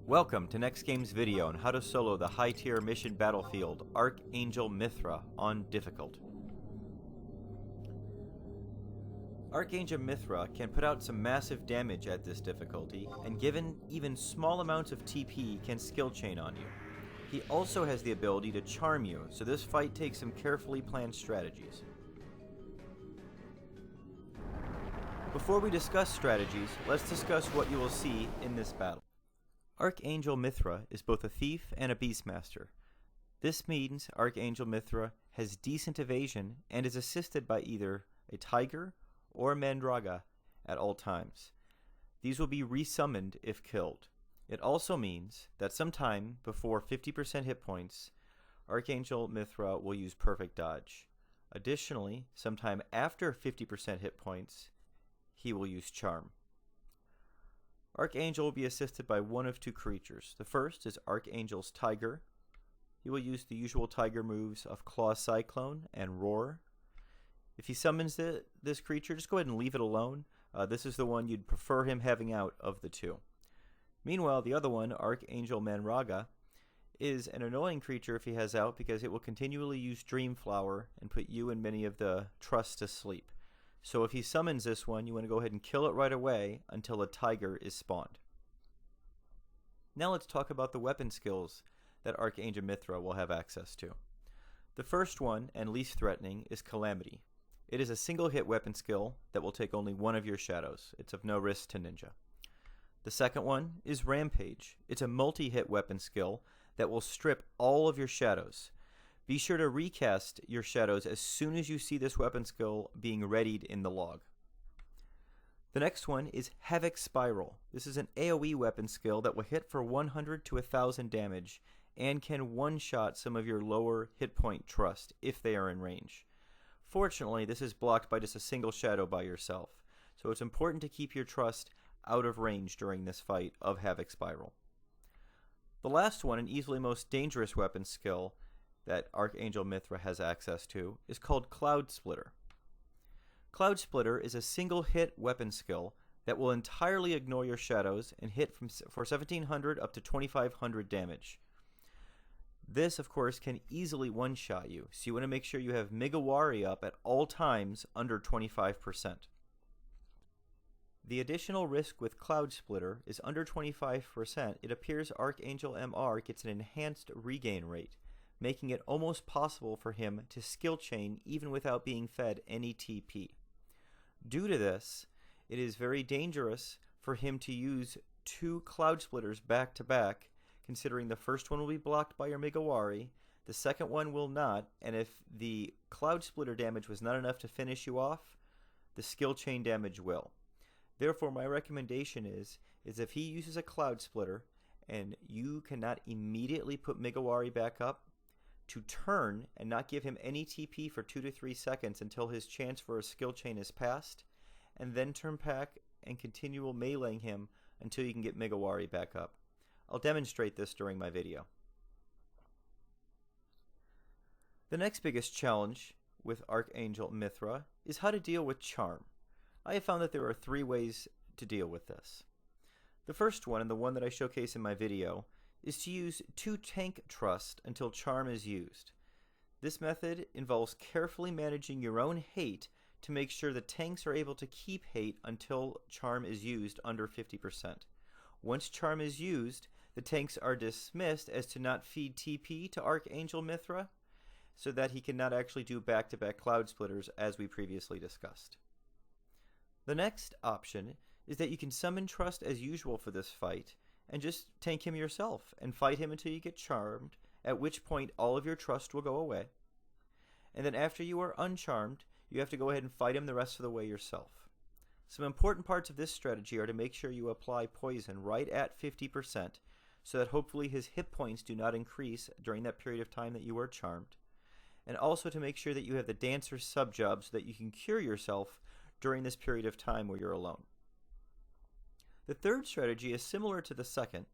Welcome to NEXTGames video on how to solo the high-tier mission Battlefield Ark Angel Mithra on difficult. Archangel Mithra can put out some massive damage at this difficulty, and given even small amounts of TP can skill chain on you. He also has the ability to charm you, so this fight takes some carefully planned strategies. Before we discuss strategies, let's discuss what you will see in this battle. Archangel Mithra is both a thief and a beastmaster. This means Archangel Mithra has decent evasion and is assisted by either a tiger or a mandraga at all times. These will be resummoned if killed. It also means that sometime before 50% hit points, Archangel Mithra will use perfect dodge. Additionally, sometime after 50% hit points, he will use charm. Archangel will be assisted by one of two creatures. The first is Archangels Tiger. He will use the usual tiger moves of Claw Cyclone and Roar. If he summons this creature, just go ahead and leave it alone. This is the one you'd prefer him having out of the two. Meanwhile, the other one, Archangel Mandraga, is an annoying creature if he has out because it will continually use Dream Flower and put you and many of the trusts to sleep. So if he summons this one, you want to go ahead and kill it right away until a tiger is spawned. Now let's talk about the weapon skills that Archangel Mithra will have access to. The first one, and least threatening, is Calamity. It is a single hit weapon skill that will take only one of your shadows. It's of no risk to Ninja. The second one is Rampage. It's a multi-hit weapon skill that will strip all of your shadows. Be sure to recast your shadows as soon as you see this weapon skill being readied in the log. The next one is Havoc Spiral. This is an AoE weapon skill that will hit for 100 to 1000 damage and can one-shot some of your lower hit point trust if they are in range. Fortunately, this is blocked by just a single shadow by yourself, so it's important to keep your trust out of range during this fight of Havoc Spiral. The last one, and easily most dangerous weapon skill that Archangel Mithra has access to, is called Cloud Splitter. Cloud Splitter is a single hit weapon skill that will entirely ignore your shadows and hit for 1700 up to 2500 damage. This, of course, can easily one-shot you, so you want to make sure you have Migawari up at all times under 25%. The additional risk with Cloud Splitter is under 25%. It appears Archangel MR gets an enhanced regain rate, making it almost possible for him to skill chain even without being fed any TP. Due to this, it is very dangerous for him to use two Cloud Splitters back to back, considering the first one will be blocked by your Migawari, the second one will not, and if the Cloud Splitter damage was not enough to finish you off, the skill chain damage will. Therefore, my recommendation is if he uses a Cloud Splitter and you cannot immediately put Migawari back up, to turn and not give him any TP for 2 to 3 seconds until his chance for a skill chain is passed, and then turn back and continue meleeing him until you can get Migawari back up. I'll demonstrate this during my video. The next biggest challenge with Archangel Mithra is how to deal with charm. I have found that there are 3 ways to deal with this. The first one, and the one that I showcase in my video, is to use 2 tank trust until charm is used. This method involves carefully managing your own hate to make sure the tanks are able to keep hate until charm is used under 50%. Once charm is used, the tanks are dismissed as to not feed TP to Archangel Mithra, so that he cannot actually do back-to-back Cloud Splitters as we previously discussed. The next option is that you can summon trust as usual for this fight, and just tank him yourself and fight him until you get charmed, at which point all of your trust will go away. And then after you are uncharmed, you have to go ahead and fight him the rest of the way yourself. Some important parts of this strategy are to make sure you apply poison right at 50%, so that hopefully his hit points do not increase during that period of time that you are charmed, and also to make sure that you have the dancer sub-job so that you can cure yourself during this period of time where you're alone. The third strategy is similar to the second,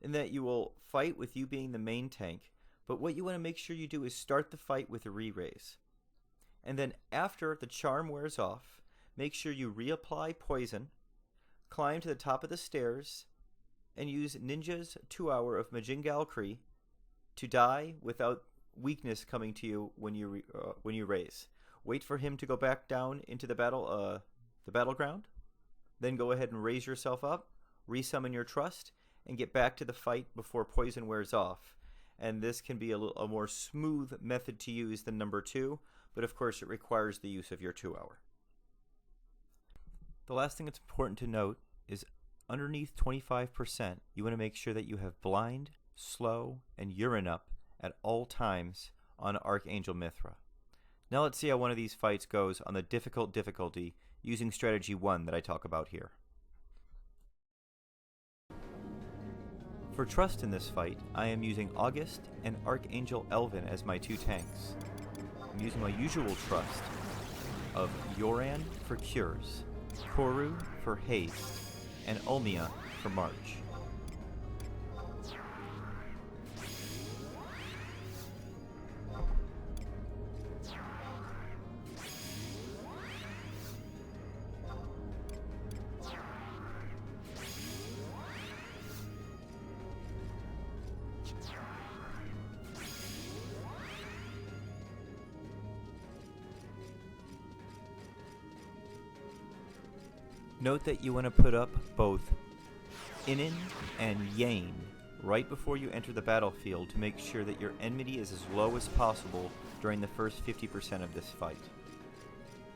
in that you will fight with you being the main tank, but what you want to make sure you do is start the fight with a re-raise. And then after the charm wears off, make sure you reapply poison, climb to the top of the stairs, and use Ninja's 2-hour of Majingalkri to die without weakness coming to you when you raise. Wait for him to go back down into the battleground. Then go ahead and raise yourself up, resummon your trust, and get back to the fight before poison wears off. And this can be a more smooth method to use than number 2, but of course it requires the use of your 2-hour. The last thing that's important to note is underneath 25%, you want to make sure that you have blind, slow, and urine up at all times on Archangel Mithra. Now let's see how one of these fights goes on the difficult difficulty using strategy 1 that I talk about here. For trust in this fight, I am using August and Archangel Elvin as my 2 tanks. I'm using my usual trust of Yoran for cures, Koru for haste, and Ulmia for march. Note that you want to put up both NIN and Yang right before you enter the battlefield to make sure that your enmity is as low as possible during the first 50% of this fight.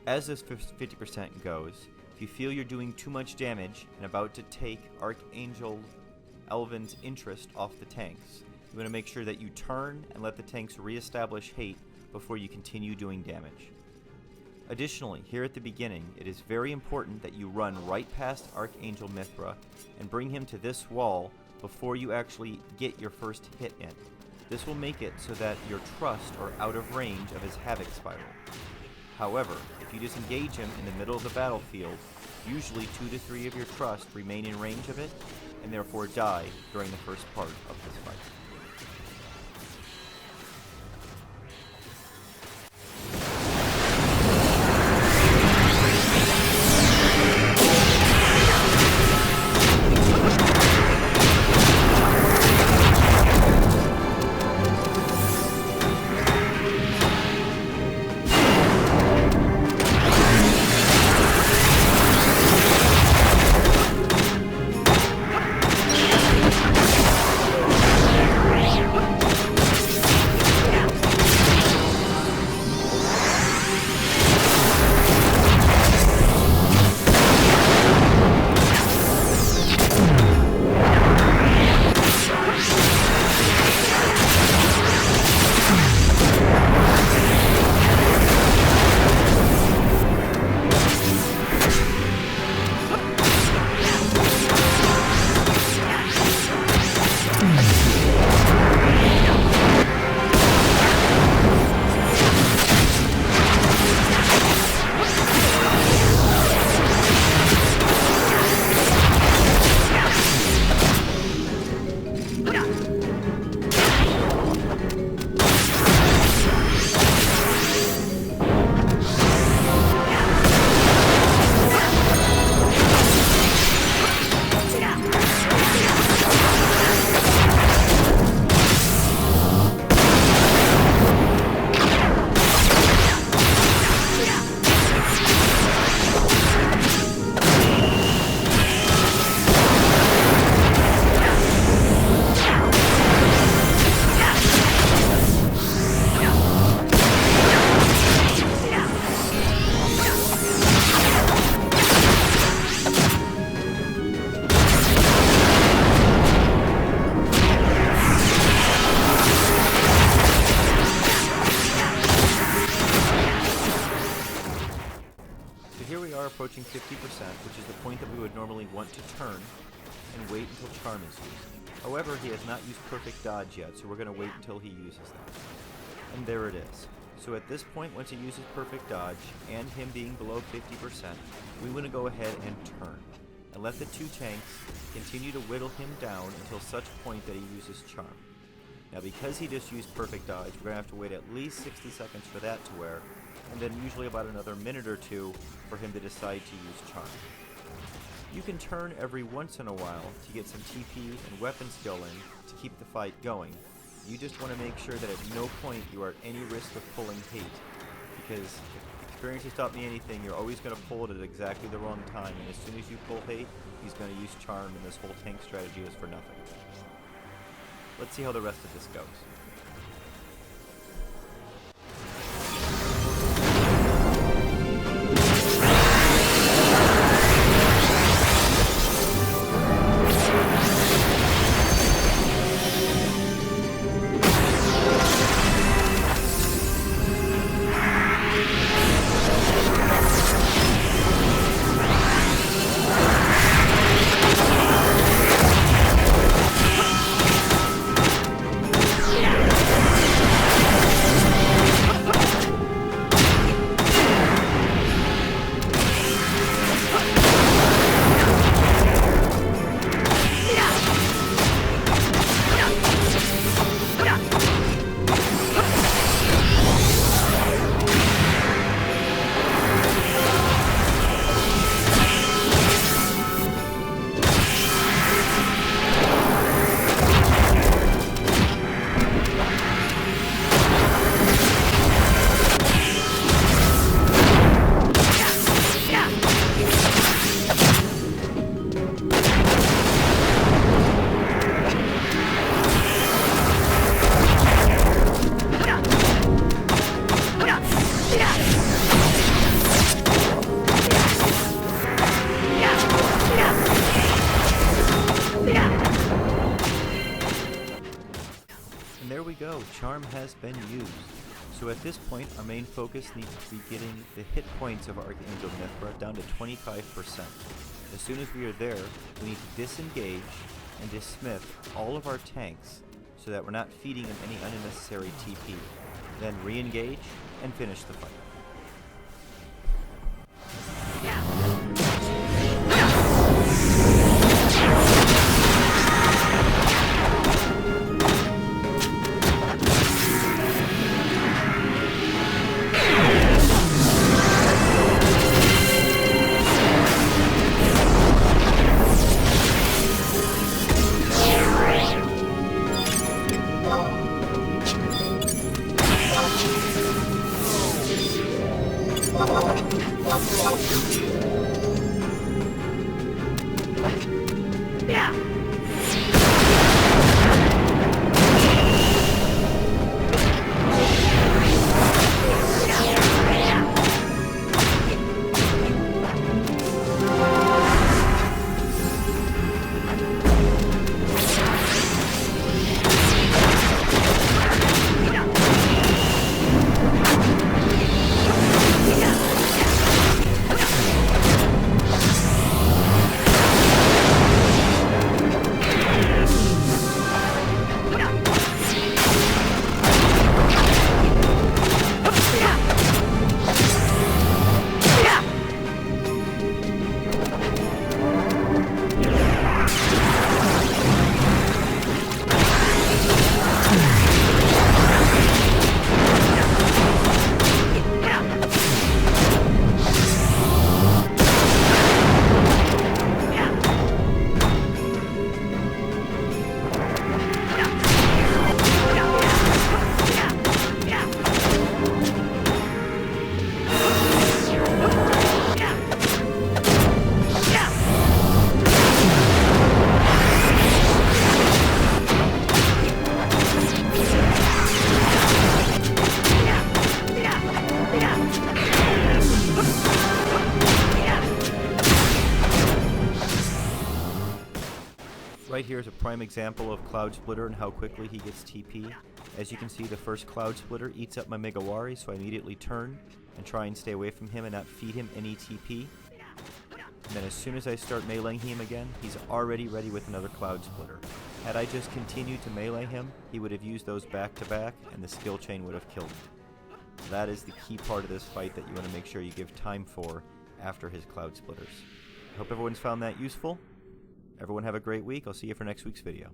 As this 50% goes, if you feel you're doing too much damage and about to take Archangel Elvin's interest off the tanks, you want to make sure that you turn and let the tanks re-establish hate before you continue doing damage. Additionally, here at the beginning, it is very important that you run right past Archangel Mithra and bring him to this wall before you actually get your first hit in. This will make it so that your trust are out of range of his Havoc Spiral. However, if you disengage him in the middle of the battlefield, usually 2 to 3 of your trust remain in range of it and therefore die during the first part of this fight. Approaching 50%, which is the point that we would normally want to turn and wait until charm is used. However, he has not used perfect dodge yet, so we're going to wait until he uses that. And there it is. So at this point, once he uses perfect dodge, and him being below 50%, we want to go ahead and turn, and let the 2 tanks continue to whittle him down until such point that he uses charm. Now because he just used perfect dodge, we're going to have to wait at least 60 seconds for that to wear, and then usually about another minute or 2 for him to decide to use charm. You can turn every once in a while to get some TP and weapon skill in to keep the fight going. You just want to make sure that at no point you are at any risk of pulling hate, because if experience has taught me anything, you're always going to pull it at exactly the wrong time, and as soon as you pull hate, he's going to use charm, and this whole tank strategy is for nothing. Let's see how the rest of this goes. There we go, charm has been used. So at this point, our main focus needs to be getting the hit points of Archangel Mithra down to 25%. As soon as we are there, we need to disengage and dismiss all of our tanks so that we're not feeding them any unnecessary TP. Then re-engage and finish the fight. Right here is a prime example of Cloud Splitter and how quickly he gets TP. As you can see, the first Cloud Splitter eats up my Megawari, so I immediately turn and try and stay away from him and not feed him any TP. And then as soon as I start meleeing him again, he's already ready with another Cloud Splitter. Had I just continued to melee him, he would have used those back to back and the skill chain would have killed him. That is the key part of this fight that you want to make sure you give time for after his Cloud Splitters. I hope everyone's found that useful. Everyone have a great week. I'll see you for next week's video.